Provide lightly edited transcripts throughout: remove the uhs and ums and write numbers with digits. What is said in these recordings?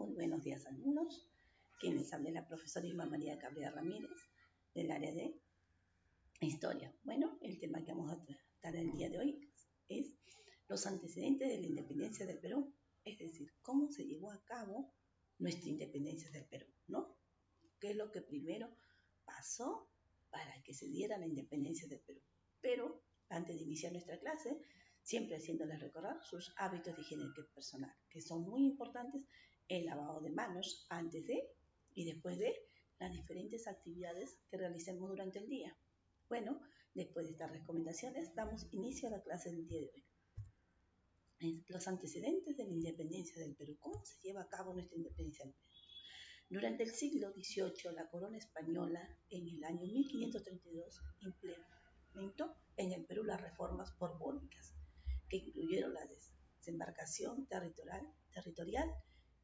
Muy buenos días, alumnos. Quien les habla es la profesora Irma María Cabrera Ramírez, del área de Historia. Bueno, el tema que vamos a tratar el día de hoy es los antecedentes de la independencia del Perú, es decir, cómo se llevó a cabo nuestra independencia del Perú, ¿no? ¿Qué es lo que primero pasó para que se diera la independencia del Perú? Pero, antes de iniciar nuestra clase, siempre haciéndoles recordar sus hábitos de higiene personal, que son muy importantes: el lavado de manos antes de y después de las diferentes actividades que realicemos durante el día. Bueno, después de estas recomendaciones, damos inicio a la clase del día de hoy. Los antecedentes de la independencia del Perú. ¿Cómo se lleva a cabo nuestra independencia del Perú? Durante el siglo XVIII, la corona española, en el año 1532, implementó en el Perú las reformas borbónicas, que incluyeron la desembarcación territorial,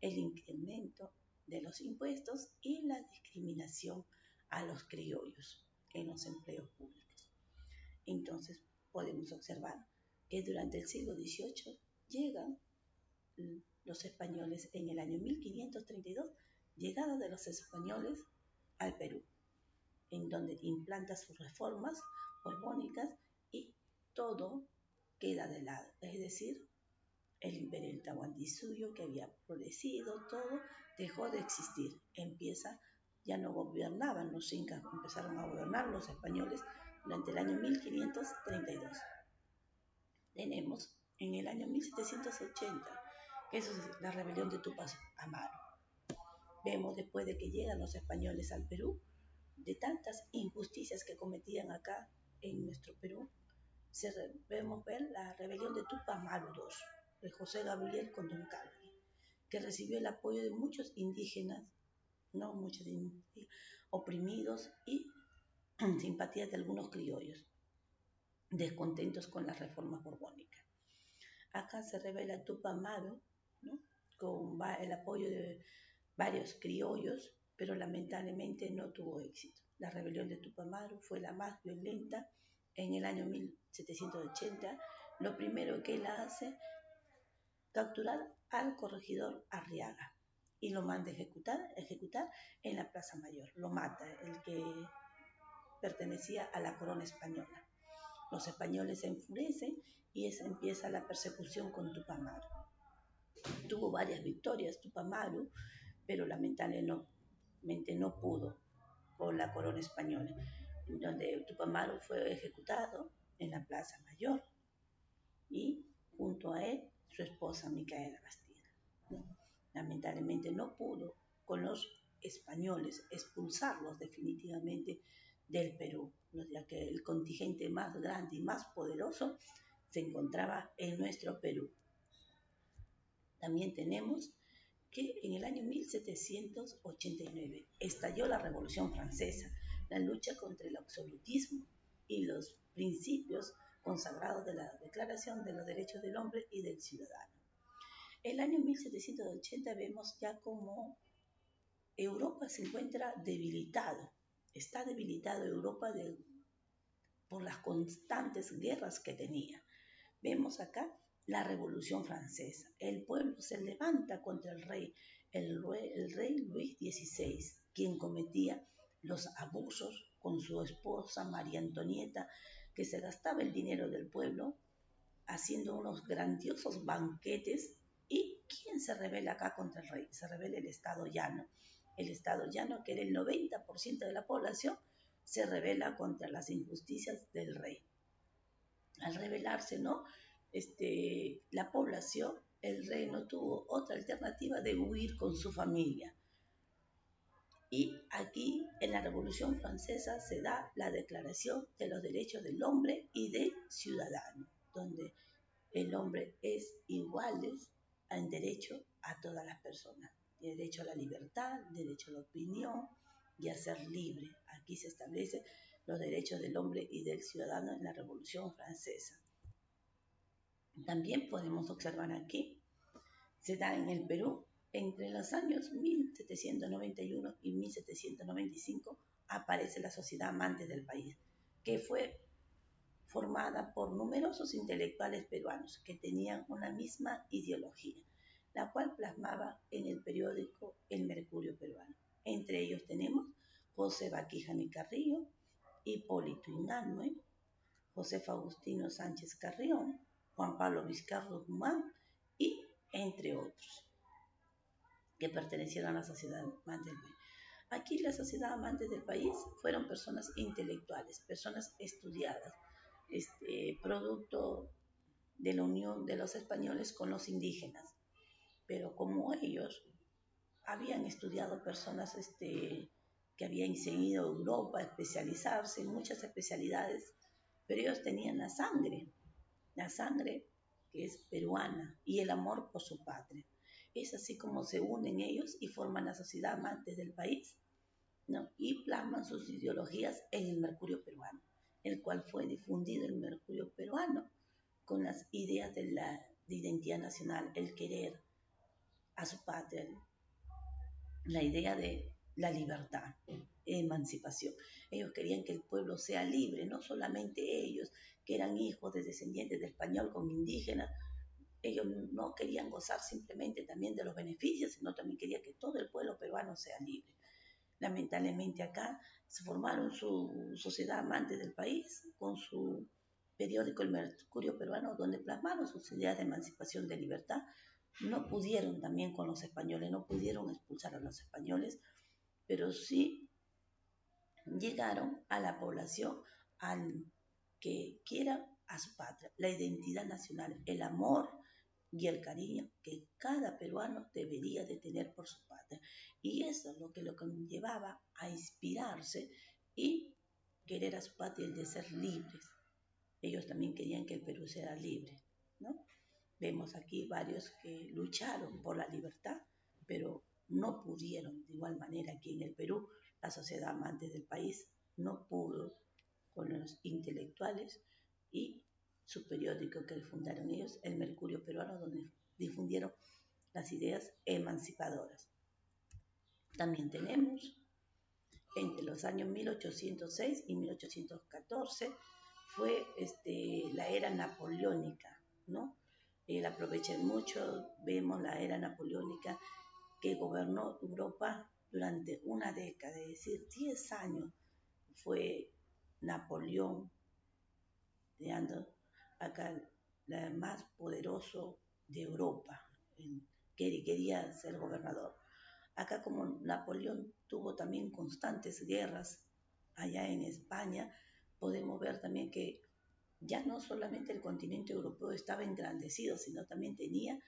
el incremento de los impuestos y la discriminación a los criollos en los empleos públicos. Entonces, podemos observar que durante el siglo XVIII llegan los españoles en el año 1532, llegada de los españoles al Perú, en donde implanta sus reformas borbónicas y todo queda de lado, es decir, el imperio del Tahuantinsuyo, que había florecido, todo dejó de existir. Ya no gobernaban los incas, empezaron a gobernar los españoles durante el año 1532. Tenemos en el año 1780, que es la rebelión de Tupac Amaru. Vemos, después de que llegan los españoles al Perú, de tantas injusticias que cometían acá en nuestro Perú, vemos ver la rebelión de Tupac Amaru II, de José Gabriel Condorcanqui, que recibió el apoyo de muchos indígenas, ¿no? Muchos oprimidos, y simpatías de algunos criollos, descontentos con las reformas borbónicas. Acá se revela Tupac Amaru, ¿no? Con el apoyo de varios criollos, pero lamentablemente no tuvo éxito. La rebelión de Tupac Amaru fue la más violenta. En el año 1780, lo primero que él hace, capturar al corregidor Arriaga, y lo manda a ejecutar en la Plaza Mayor. Lo mata, el que pertenecía a la corona española. Los españoles se enfurecen y empieza la persecución con Tupac Amaru. Tuvo varias victorias Tupac Amaru, pero lamentablemente no pudo con la corona española, en donde Tupac Amaru fue ejecutado en la Plaza Mayor y junto a él su esposa Micaela Bastida, ¿no? Lamentablemente no pudo con los españoles expulsarlos definitivamente del Perú, ¿no? Ya que el contingente más grande y más poderoso se encontraba en nuestro Perú. También tenemos que en el año 1789 estalló la Revolución Francesa, la lucha contra el absolutismo y los principios consagrados de la Declaración de los Derechos del Hombre y del Ciudadano. El año 1780 vemos ya como Europa se encuentra debilitado. Está debilitado Europa por las constantes guerras que tenía. Vemos acá la Revolución Francesa. El pueblo se levanta contra el rey Luis XVI, quien cometía los abusos con su esposa María Antonieta, que se gastaba el dinero del pueblo haciendo unos grandiosos banquetes. ¿Y quién se rebela acá contra el rey? Se rebela el Estado Llano. El Estado Llano, que era el 90% de la población, se rebela contra las injusticias del rey. Al rebelarse, ¿no? La población, el rey no tuvo otra alternativa de huir con su familia. Y aquí, en la Revolución Francesa, se da la Declaración de los Derechos del Hombre y del Ciudadano, donde el hombre es igual en derecho a todas las personas. Derecho a la libertad, derecho a la opinión y a ser libre. Aquí se establecen los derechos del hombre y del ciudadano en la Revolución Francesa. También podemos observar aquí, se da en el Perú, entre los años 1791 y 1795, aparece la Sociedad Amantes del País, que fue formada por numerosos intelectuales peruanos que tenían una misma ideología, la cual plasmaba en el periódico El Mercurio Peruano. Entre ellos tenemos José Baquijano y Carrillo, Hipólito Unanue, José Faustino Sánchez Carrión, Juan Pablo Vizcarro Guzmán y entre otros que pertenecieron a la sociedad amante del país. Aquí la sociedad amante del país fueron personas intelectuales, personas estudiadas, producto de la unión de los españoles con los indígenas. Pero como ellos habían estudiado personas que habían ido a Europa a especializarse en muchas especialidades, pero ellos tenían la sangre que es peruana y el amor por su patria. Es así como se unen ellos y forman la sociedad amantes del país, ¿no? Y plasman sus ideologías en el Mercurio Peruano, el cual fue difundido el Mercurio Peruano con las ideas de identidad nacional, el querer a su patria, la idea de la libertad, emancipación. Ellos querían que el pueblo sea libre, no solamente ellos, que eran hijos de descendientes de español con indígenas. Ellos no querían gozar simplemente también de los beneficios, sino también querían que todo el pueblo peruano sea libre. Lamentablemente acá se formaron su sociedad amante del país con su periódico El Mercurio Peruano, donde plasmaron sus ideas de emancipación, de libertad. No pudieron también con los españoles, no pudieron expulsar a los españoles, pero sí llegaron a la población al que quiera a su patria, la identidad nacional, el amor y el cariño que cada peruano debería de tener por su patria. Y eso es lo que llevaba a inspirarse y querer a su patria, el de ser libres. Ellos también querían que el Perú sea libre, ¿no? Vemos aquí varios que lucharon por la libertad, pero no pudieron. De igual manera, aquí en el Perú, la sociedad amante del país no pudo con los intelectuales y su periódico que fundaron ellos, El Mercurio Peruano, donde difundieron las ideas emancipadoras. También tenemos, entre los años 1806 y 1814, fue la era napoleónica, ¿no? Aprovechen mucho, vemos la era napoleónica que gobernó Europa durante una década, es decir, 10 años fue Napoleón, creando acá el más poderoso de Europa, que quería ser gobernador. Acá como Napoleón tuvo también constantes guerras allá en España, podemos ver también que ya no solamente el continente europeo estaba engrandecido, sino también tenía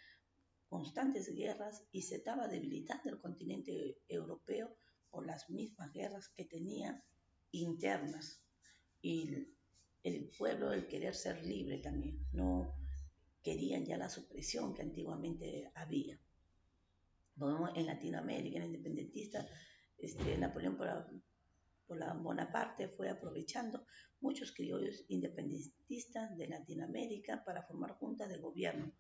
constantes guerras y se estaba debilitando el continente europeo por las mismas guerras que tenía internas. Y el pueblo, el querer ser libre también, no querían ya la supresión que antiguamente había. En Latinoamérica, en el independentista, Napoleón por la Bonaparte fue aprovechando muchos criollos independentistas de Latinoamérica para formar juntas de gobierno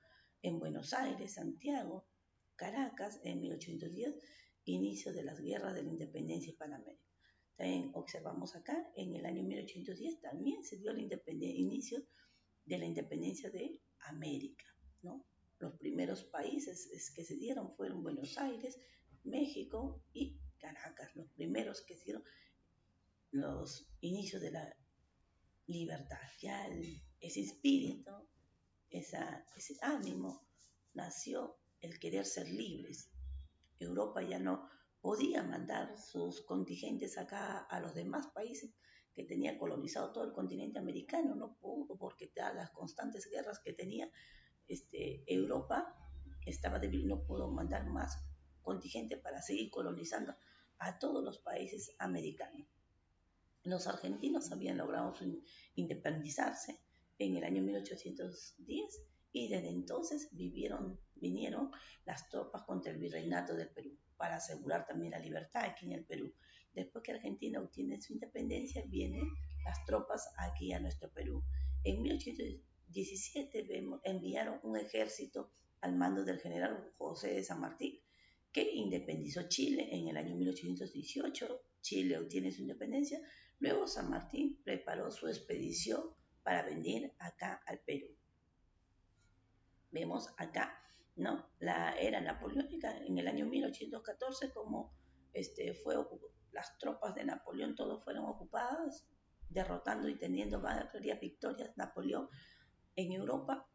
en Buenos Aires, Santiago, Caracas en 1810, inicio de las guerras de la independencia hispanoamérica. También observamos acá, en el año 1810 también se dio el inicio de la independencia de América, ¿no? Los primeros países que se dieron fueron Buenos Aires, México y Caracas, los primeros que dieron los inicios de la libertad. Ya ese espíritu, ese ánimo, nació el querer ser libres. Europa ya no podía mandar sus contingentes acá a los demás países que tenía colonizado todo el continente americano, no pudo, porque las constantes guerras que tenía Europa estaba débil, no pudo mandar más contingente para seguir colonizando a todos los países americanos. Los argentinos habían logrado independizarse en el año 1810 y desde entonces vinieron las tropas contra el virreinato del Perú para asegurar también la libertad aquí en el Perú. Después que Argentina obtiene su independencia, vienen las tropas aquí a nuestro Perú. En 1817 enviaron un ejército al mando del general José de San Martín, que independizó Chile en el año 1818. Chile obtiene su independencia. Luego San Martín preparó su expedición para venir acá al Perú. Vemos acá ¿no? La era napoleónica en el año 1814, como las tropas de Napoleón todos fueron ocupadas, derrotando y teniendo varias victorias Napoleón en Europa,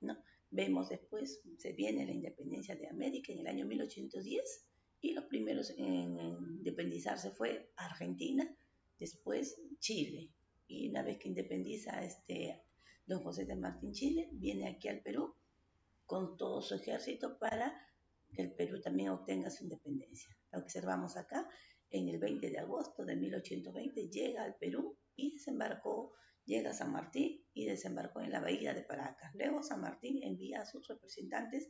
¿no? Vemos después, se viene la independencia de América en el año 1810 y los primeros en independizarse fue Argentina, después Chile. Y una vez que independiza don José de Martín Chile, viene aquí al Perú con todo su ejército para que el Perú también obtenga su independencia. Lo observamos acá, en el 20 de agosto de 1820 llega al Perú y llega a San Martín y desembarcó en la bahía de Paracas. Luego San Martín envía a sus representantes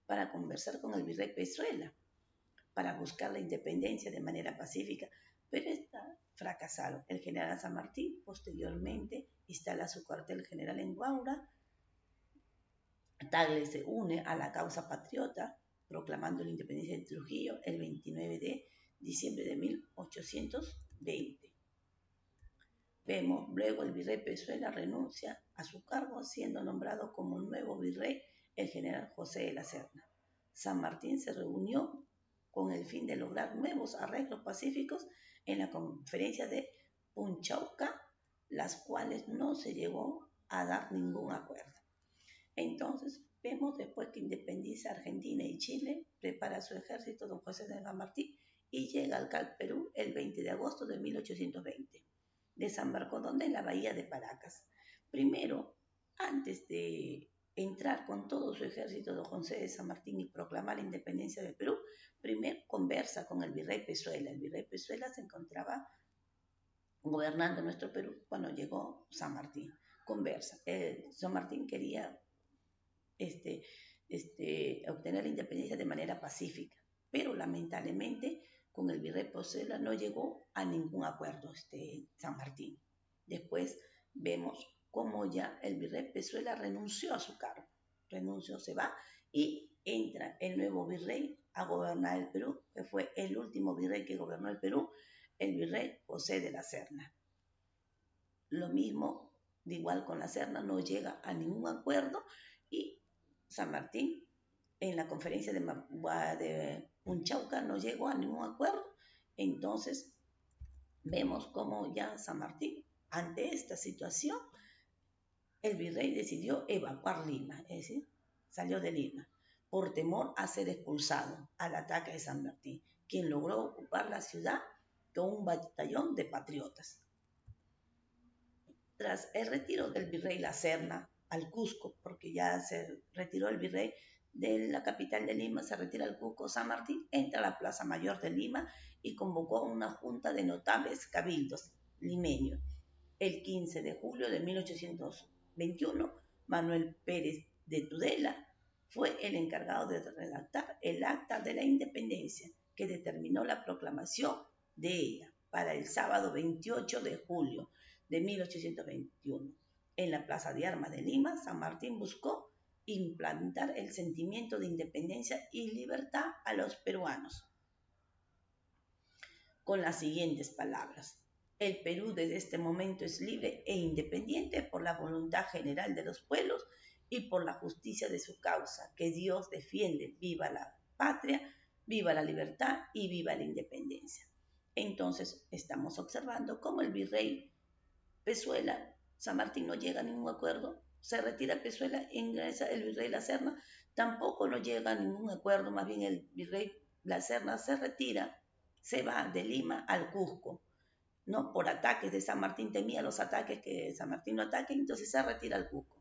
para conversar con el virrey Pezuela, para buscar la independencia de manera pacífica, pero está fracasado. El general San Martín posteriormente instala su cuartel general en Guaura. Tagle se une a la causa patriota, proclamando la independencia de Trujillo el 29 de diciembre de 1820. Vemos luego el virrey Pezuela renuncia a su cargo, siendo nombrado como nuevo virrey el general José de la Serna. San Martín se reunió con el fin de lograr nuevos arreglos pacíficos en la conferencia de Punchauca, las cuales no se llegó a dar ningún acuerdo. Entonces, vemos después que independiza Argentina y Chile, prepara su ejército don José de San Martín y llega al Perú el 20 de agosto de 1820. Desembarcó donde en la bahía de Paracas. Primero, antes de entrar con todo su ejército don José de San Martín y proclamar la independencia del Perú, primero conversa con el virrey Pezuela. El virrey Pezuela se encontraba gobernando nuestro Perú cuando llegó San Martín. Conversa. San Martín quería obtener la independencia de manera pacífica, pero lamentablemente con el virrey Pezuela no llegó a ningún acuerdo San Martín. Después vemos cómo ya el virrey Pezuela renunció a su cargo, se va y entra el nuevo virrey a gobernar el Perú, que fue el último virrey que gobernó el Perú, el virrey José de la Serna. Lo mismo, de igual con la Serna, no llega a ningún acuerdo y San Martín en la conferencia de Punchauca no llegó a ningún acuerdo. Entonces vemos cómo ya San Martín, ante esta situación, el virrey decidió evacuar Lima, es decir, salió de Lima, por temor a ser expulsado al ataque de San Martín, quien logró ocupar la ciudad con un batallón de patriotas. Tras el retiro del virrey La Serna al Cusco, porque ya se retiró el virrey de la capital de Lima, se retira al Cusco, San Martín entra a la Plaza Mayor de Lima y convocó una junta de notables cabildos limeños. El 15 de julio de 1821, Manuel Pérez de Tudela fue el encargado de redactar el acta de la independencia, que determinó la proclamación de ella para el sábado 28 de julio de 1821. En la Plaza de Armas de Lima, San Martín buscó implantar el sentimiento de independencia y libertad a los peruanos, con las siguientes palabras: el Perú desde este momento es libre e independiente por la voluntad general de los pueblos y por la justicia de su causa, que Dios defiende. Viva la patria, viva la libertad y viva la independencia. Entonces estamos observando cómo el virrey Pezuela, San Martín no llega a ningún acuerdo, se retira Pezuela, ingresa el virrey La Serna, tampoco no llega a ningún acuerdo, más bien el virrey La Serna se retira, se va de Lima al Cusco, ¿no? Por ataques de San Martín, temía los ataques, que San Martín no ataque, entonces se retira al Cusco.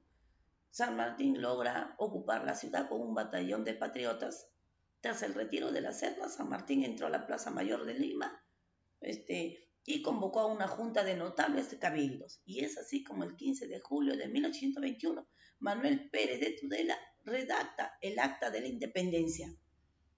San Martín logra ocupar la ciudad con un batallón de patriotas. Tras el retiro de La Serna, San Martín entró a la Plaza Mayor de Lima, y convocó a una junta de notables cabildos. Y es así como el 15 de julio de 1821, Manuel Pérez de Tudela redacta el acta de la independencia,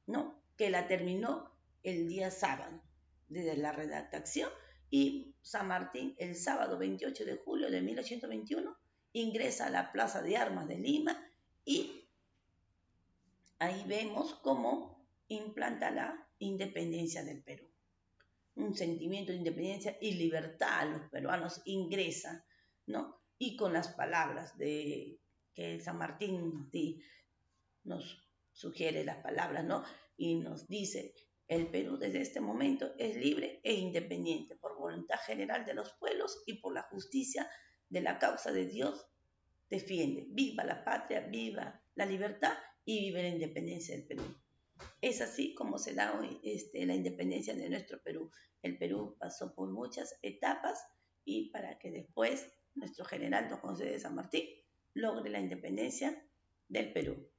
¿no? Que la terminó el día sábado desde la redactación, y San Martín el sábado 28 de julio de 1821 ingresa a la Plaza de Armas de Lima y ahí vemos cómo implanta la independencia del Perú. Un sentimiento de independencia y libertad a los peruanos ingresa, ¿no? Y con las palabras que San Martín nos sugiere las palabras, ¿no? Y nos dice, el Perú desde este momento es libre e independiente por voluntad general de los pueblos y por la justicia de la causa de Dios defiende. Viva la patria, viva la libertad y vive la independencia del Perú. Es así como se da hoy la independencia de nuestro Perú. El Perú pasó por muchas etapas y para que después nuestro general don José de San Martín logre la independencia del Perú.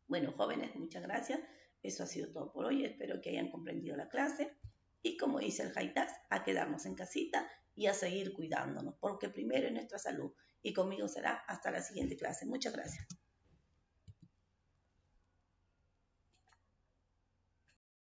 Bueno, jóvenes, muchas gracias. Eso ha sido todo por hoy. Espero que hayan comprendido la clase. Y como dice el Jaitas, a quedarnos en casita y a seguir cuidándonos, porque primero es nuestra salud. Y conmigo será hasta la siguiente clase. Muchas gracias.